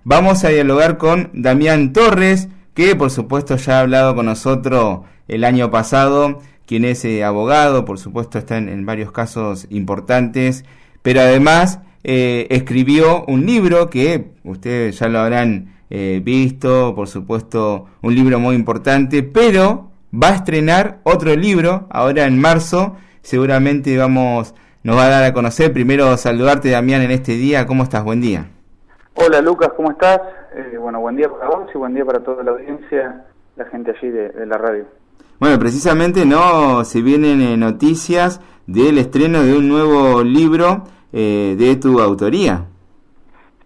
vamos a dialogar con Damián Torres, que por supuesto ya ha hablado con nosotros el año pasado, quien es abogado, por supuesto está en varios casos importantes, pero además escribió un libro que ustedes ya lo habrán visto, por supuesto un libro muy importante, pero va a estrenar otro libro ahora en marzo, seguramente nos va a dar a conocer. Primero saludarte, Damián, en este día. ¿Cómo estás? Buen día. Hola Lucas, ¿cómo estás? Buen día para vos y buen día para toda la audiencia, la gente allí de la radio. Bueno, precisamente se vienen noticias del estreno de un nuevo libro de tu autoría.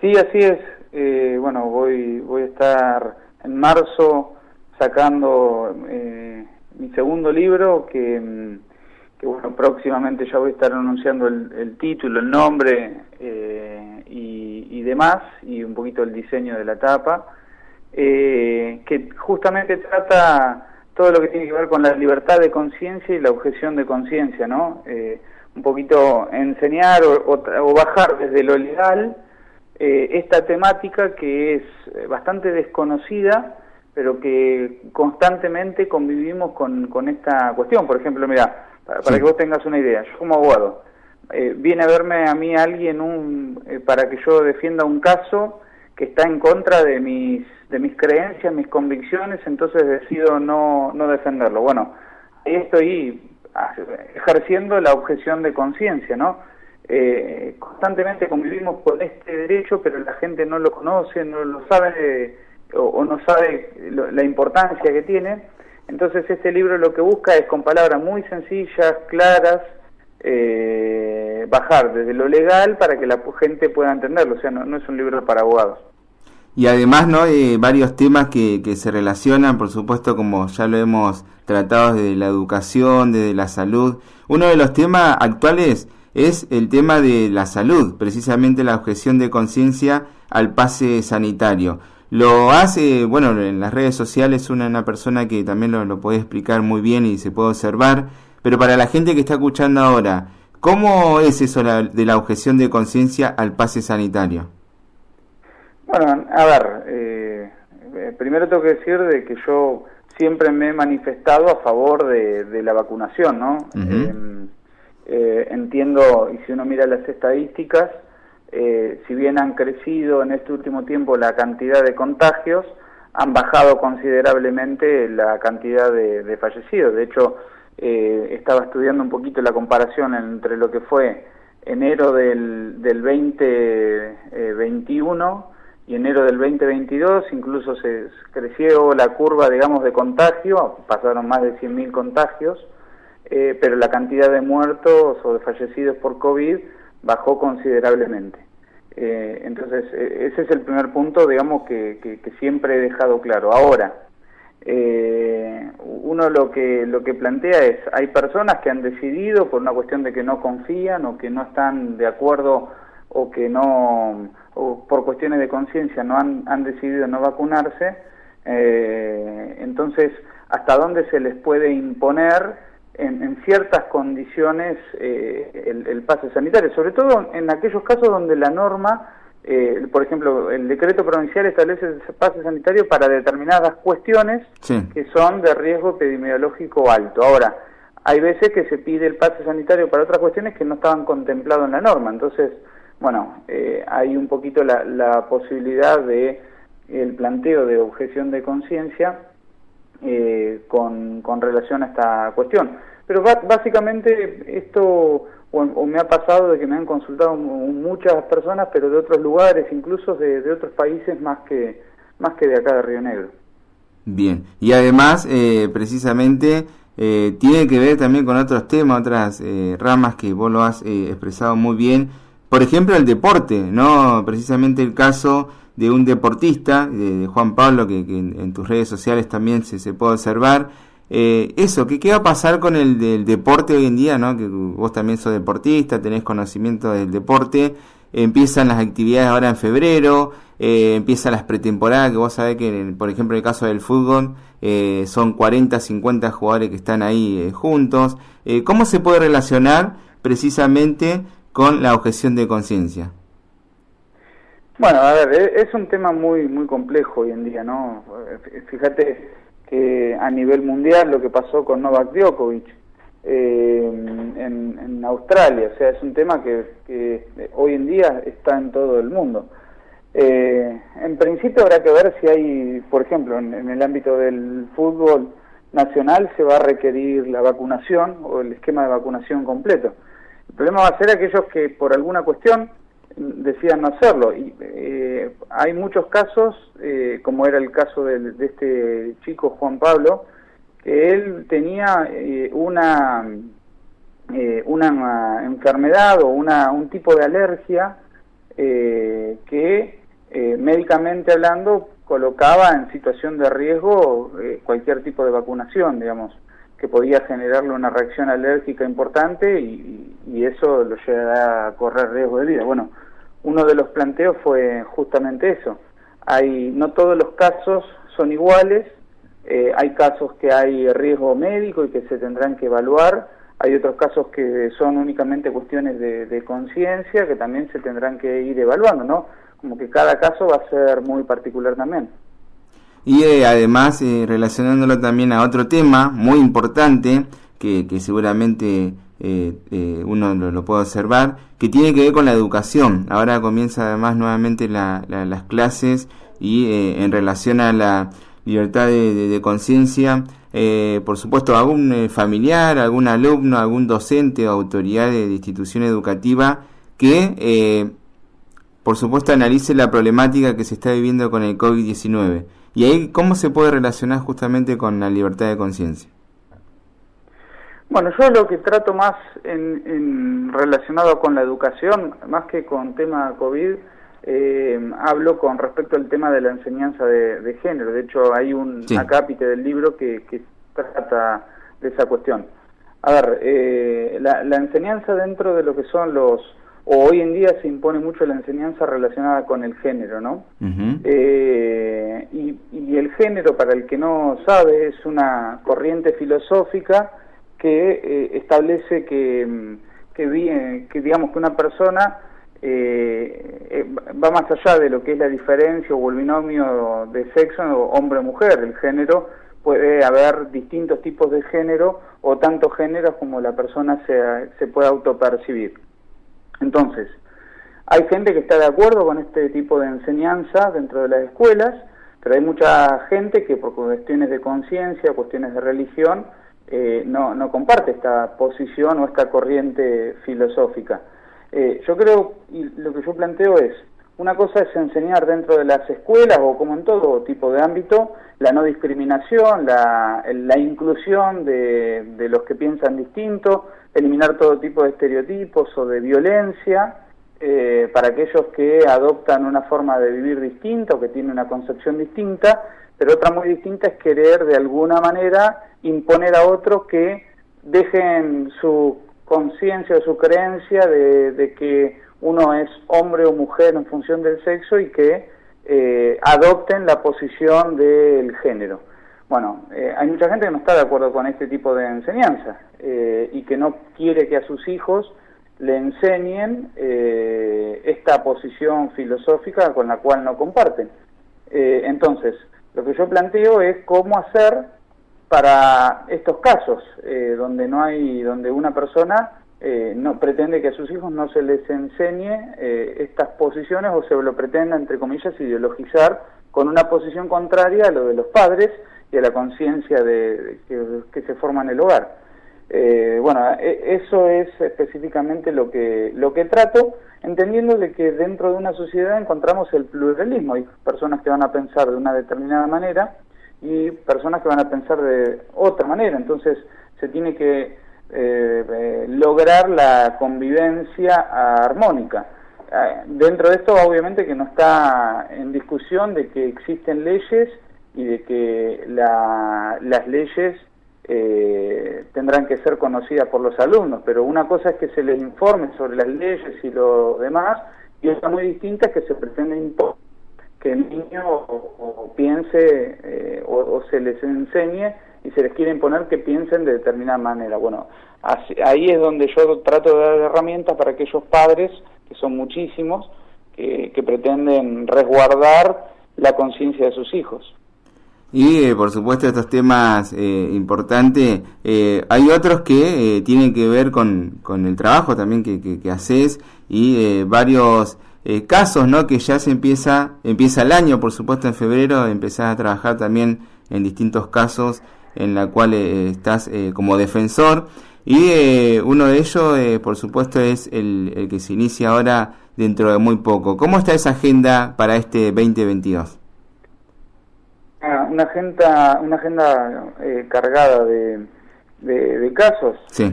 Sí, así es. Voy a estar en marzo sacando mi segundo libro que próximamente ya voy a estar anunciando el título, el nombre y demás, y un poquito el diseño de la tapa, que justamente trata todo lo que tiene que ver con la libertad de conciencia y la objeción de conciencia, ¿no? Un poquito enseñar o bajar desde lo legal esta temática que es bastante desconocida, pero que constantemente convivimos con esta cuestión. Por ejemplo, mira, para que vos tengas una idea, yo como abogado, viene a verme a mí alguien para que yo defienda un caso que está en contra de mis creencias, mis convicciones, entonces decido no defenderlo. Bueno, ahí estoy ejerciendo la objeción de conciencia, ¿no? Constantemente convivimos con este derecho, pero la gente no lo conoce, no lo sabe o no sabe la importancia que tiene. Entonces este libro lo que busca es, con palabras muy sencillas, claras, bajar desde lo legal para que la gente pueda entenderlo. O sea, no es un libro para abogados. Y además, ¿no?, varios temas que se relacionan, por supuesto, como ya lo hemos tratado, desde la educación, desde la salud. Uno de los temas actuales es el tema de la salud, precisamente la objeción de conciencia al pase sanitario. Lo hace, en las redes sociales una persona que también lo puede explicar muy bien y se puede observar, pero para la gente que está escuchando ahora, ¿cómo es eso de la objeción de conciencia al pase sanitario? Bueno, a ver, primero tengo que decir de que yo siempre me he manifestado a favor de la vacunación, ¿no? Uh-huh. Entiendo, y si uno mira las estadísticas, si bien han crecido en este último tiempo la cantidad de contagios, han bajado considerablemente la cantidad de fallecidos. De hecho, estaba estudiando un poquito la comparación entre lo que fue enero del 2021 y enero del 2022, incluso se creció la curva, digamos, de contagio, pasaron más de 100.000 contagios, pero la cantidad de muertos o de fallecidos por COVID bajó considerablemente. Entonces, ese es el primer punto, digamos, que siempre he dejado claro. Ahora, uno lo que plantea es, hay personas que han decidido, por una cuestión de que no confían o que no están de acuerdo o por cuestiones de conciencia han decidido no vacunarse. Entonces, ¿hasta dónde se les puede imponer en ciertas condiciones el pase sanitario? Sobre todo en aquellos casos donde la norma, por ejemplo, el decreto provincial establece el pase sanitario para determinadas cuestiones, sí, que son de riesgo epidemiológico alto. Ahora, hay veces que se pide el pase sanitario para otras cuestiones que no estaban contempladas en la norma. Entonces, hay un poquito la posibilidad de el planteo de objeción de conciencia con relación a esta cuestión. Pero básicamente esto, o me ha pasado de que me han consultado muchas personas, pero de otros lugares, incluso de otros países más que de acá de Río Negro. Bien, y además precisamente tiene que ver también con otros temas, otras ramas que vos lo has expresado muy bien. Por ejemplo, el deporte, ¿no? Precisamente el caso de un deportista, de Juan Pablo, que en tus redes sociales también se puede observar. ¿Qué va a pasar con el del deporte hoy en día, ¿no? Que vos también sos deportista, tenés conocimiento del deporte. Empiezan las actividades ahora en febrero, empiezan las pretemporadas, que vos sabés que, por ejemplo, en el caso del fútbol, son 40, 50 jugadores que están ahí juntos. ¿Cómo se puede relacionar precisamente con la objeción de conciencia? Bueno, a ver, es un tema muy complejo hoy en día, ¿no? Fíjate que a nivel mundial lo que pasó con Novak Djokovic en Australia, o sea, es un tema que hoy en día está en todo el mundo. En principio habrá que ver si hay, por ejemplo, en el ámbito del fútbol nacional se va a requerir la vacunación o el esquema de vacunación completo. El problema va a ser aquellos que por alguna cuestión decidan no hacerlo. Y hay muchos casos, como era el caso de este chico Juan Pablo, que él tenía una enfermedad o un tipo de alergia que médicamente hablando colocaba en situación de riesgo cualquier tipo de vacunación, digamos, que podía generarle una reacción alérgica importante y eso lo llevará a correr riesgo de vida. Bueno, uno de los planteos fue justamente eso. No todos los casos son iguales, hay casos que hay riesgo médico y que se tendrán que evaluar, hay otros casos que son únicamente cuestiones de conciencia que también se tendrán que ir evaluando, ¿no? Como que cada caso va a ser muy particular también. Y además, relacionándolo también a otro tema muy importante, que seguramente uno lo puede observar, que tiene que ver con la educación. Ahora comienza además nuevamente las clases y en relación a la libertad de conciencia, por supuesto, algún familiar, algún alumno, algún docente o autoridad de institución educativa que, por supuesto, analice la problemática que se está viviendo con el COVID-19. Y ahí, ¿cómo se puede relacionar justamente con la libertad de conciencia? Bueno, yo lo que trato más relacionado con la educación, más que con tema COVID, hablo con respecto al tema de la enseñanza de género. De hecho, hay un acápite del libro que trata de esa cuestión. A ver, la enseñanza dentro de lo que son hoy en día se impone mucho la enseñanza relacionada con el género, ¿no? Uh-huh. Y el género, para el que no sabe, es una corriente filosófica que establece que digamos que una persona va más allá de lo que es la diferencia o el binomio de sexo hombre-mujer. El género, puede haber distintos tipos de género o tantos géneros como la persona se pueda autopercibir. Entonces, hay gente que está de acuerdo con este tipo de enseñanza dentro de las escuelas, pero hay mucha gente que por cuestiones de conciencia, cuestiones de religión, no comparte esta posición o esta corriente filosófica. Yo creo, y lo que yo planteo es, una cosa es enseñar dentro de las escuelas o como en todo tipo de ámbito, la no discriminación, la inclusión de los que piensan distinto, eliminar todo tipo de estereotipos o de violencia para aquellos que adoptan una forma de vivir distinta o que tienen una concepción distinta, pero otra muy distinta es querer de alguna manera imponer a otros que dejen su conciencia o su creencia de que uno es hombre o mujer en función del sexo y que adopten la posición del género. Bueno, hay mucha gente que no está de acuerdo con este tipo de enseñanza y que no quiere que a sus hijos le enseñen esta posición filosófica con la cual no comparten. Entonces, lo que yo planteo es cómo hacer para estos casos donde una persona no pretende que a sus hijos no se les enseñe estas posiciones o se lo pretenda, entre comillas, ideologizar con una posición contraria a lo de los padres y a la conciencia que se forma en el hogar. Bueno, eso es específicamente lo que trato, entendiendo de que dentro de una sociedad encontramos el pluralismo. Hay personas que van a pensar de una determinada manera y personas que van a pensar de otra manera. Entonces se tiene que lograr la convivencia armónica. Dentro de esto, obviamente, que no está en discusión de que existen leyes y de que las leyes tendrán que ser conocidas por los alumnos, pero una cosa es que se les informe sobre las leyes y lo demás, y otra muy distinta es que se pretende imponer que el niño o piense o se les enseñe y se les quiere imponer que piensen de determinada manera. Bueno, ahí es donde yo trato de dar herramientas para aquellos padres, que son muchísimos, que pretenden resguardar la conciencia de sus hijos. Y por supuesto estos temas importantes, hay otros que tienen que ver con el trabajo también que haces y varios casos, ¿no? Que ya se empieza el año, por supuesto en febrero empezás a trabajar también en distintos casos en la cual estás como defensor y uno de ellos por supuesto es el que se inicia ahora dentro de muy poco. ¿Cómo está esa agenda para este 2022? Una agenda cargada de casos, sí.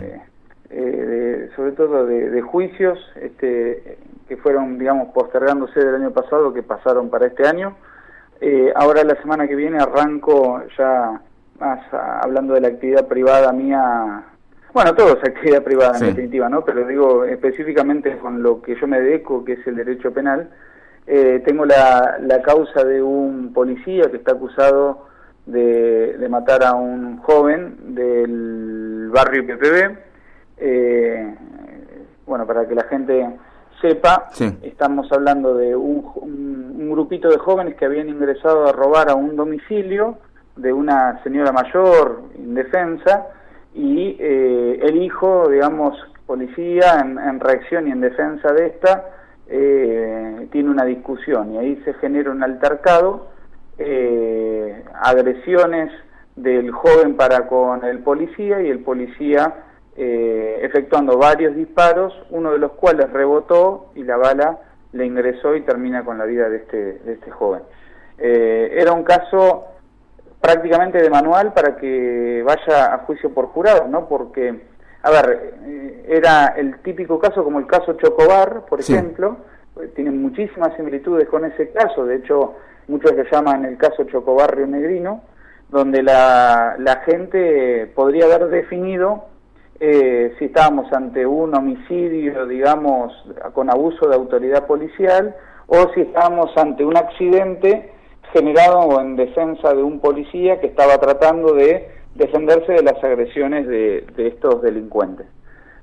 Sobre todo de juicios que fueron, digamos, postergándose del año pasado, que pasaron para este año. Ahora la semana que viene arranco ya más hablando de la actividad privada mía. Bueno, todo es actividad privada en definitiva, ¿no? Pero digo específicamente con lo que yo me dedico, que es el derecho penal. Tengo la causa de un policía que está acusado de matar a un joven del barrio PPB. Bueno, para que la gente sepa, estamos hablando de un grupito de jóvenes que habían ingresado a robar a un domicilio de una señora mayor indefensa y el hijo, digamos, policía, en reacción y en defensa de esta, tiene una discusión y ahí se genera un altercado, agresiones del joven para con el policía y el policía efectuando varios disparos, uno de los cuales rebotó y la bala le ingresó y termina con la vida de este joven. Era un caso prácticamente de manual para que vaya a juicio por jurado, ¿no? Porque, a ver, era el típico caso como el caso Chocobar, por ejemplo, tienen muchísimas similitudes con ese caso, de hecho muchos le llaman el caso Chocobar Rionegrino, donde la gente podría haber definido si estábamos ante un homicidio, digamos, con abuso de autoridad policial, o si estábamos ante un accidente generado en defensa de un policía que estaba tratando de defenderse de las agresiones de estos delincuentes.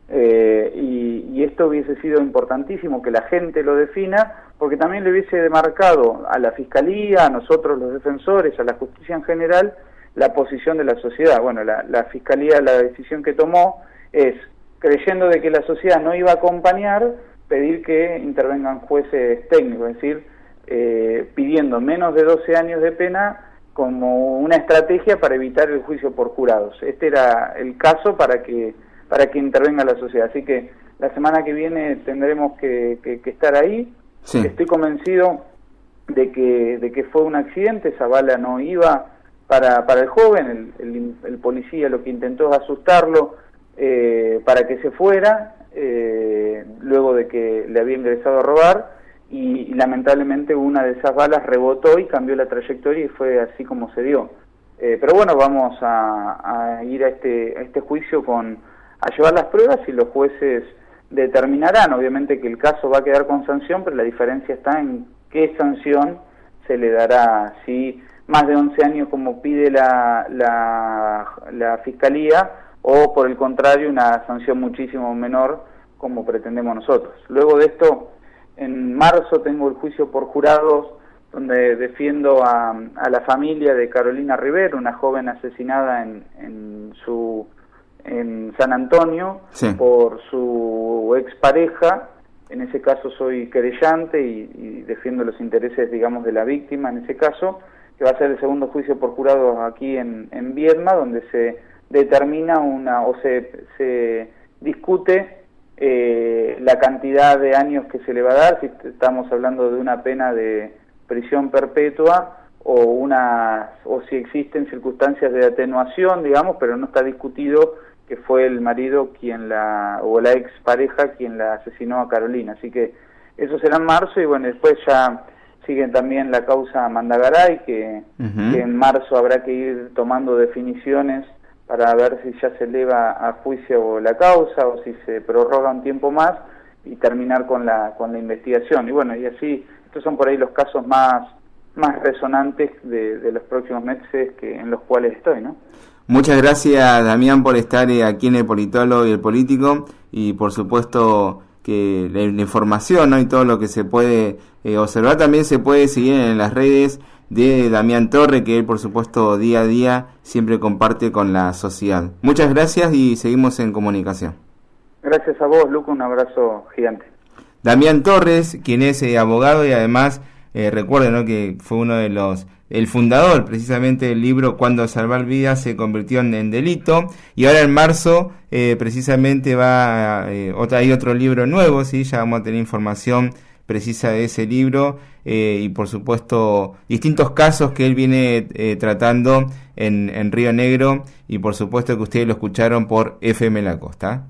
Y esto hubiese sido importantísimo que la gente lo defina, porque también le hubiese demarcado a la Fiscalía, a nosotros los defensores, a la justicia en general, la posición de la sociedad. Bueno, la Fiscalía, la decisión que tomó es, creyendo de que la sociedad no iba a acompañar, pedir que intervengan jueces técnicos, es decir, pidiendo menos de 12 años de pena como una estrategia para evitar el juicio por jurados. Este era el caso para que intervenga la sociedad. Así que la semana que viene tendremos que estar ahí. Estoy convencido de que fue un accidente, esa bala no iba para el joven, el policía lo que intentó es asustarlo para que se fuera, luego de que le había ingresado a robar, y lamentablemente una de esas balas rebotó y cambió la trayectoria y fue así como se dio. Pero bueno, vamos a ir a este juicio a llevar las pruebas y los jueces determinarán. Obviamente que el caso va a quedar con sanción, pero la diferencia está en qué sanción se le dará, si más de 11 años como pide la Fiscalía, o por el contrario una sanción muchísimo menor como pretendemos nosotros. Luego de esto, en marzo tengo el juicio por jurados, donde defiendo a la familia de Carolina Rivero, una joven asesinada en San Antonio por su expareja. En ese caso soy querellante y defiendo los intereses, digamos, de la víctima en ese caso, que va a ser el segundo juicio por jurados aquí en Viedma, donde se determina se discute la cantidad de años que se le va a dar, si estamos hablando de una pena de prisión perpetua o si existen circunstancias de atenuación, digamos, pero no está discutido que fue el marido o la ex pareja quien la asesinó a Carolina. Así que eso será en marzo, y bueno, después ya siguen también la causa Mandagaray, que en marzo habrá que ir tomando definiciones para ver si ya se eleva a juicio la causa o si se prorroga un tiempo más y terminar con la investigación. Y bueno, y así, estos son por ahí los casos más resonantes de los próximos meses en los cuales estoy, ¿no? Muchas gracias, Damián, por estar aquí en El Politólogo y El Político, y por supuesto la información, ¿no? Y todo lo que se puede observar. También se puede seguir en las redes de Damián Torre, que él por supuesto día a día siempre comparte con la sociedad. Muchas gracias y seguimos en comunicación. Gracias a vos, Luco, un abrazo gigante. Damián Torres, quien es abogado y además recuerden, ¿no?, que fue uno de el fundador precisamente del libro Cuando salvar vidas se convirtió en delito, y ahora en marzo precisamente hay otro libro nuevo, ¿sí? Ya vamos a tener información precisa de ese libro y por supuesto distintos casos que él viene tratando en Río Negro, y por supuesto que ustedes lo escucharon por FM La Costa.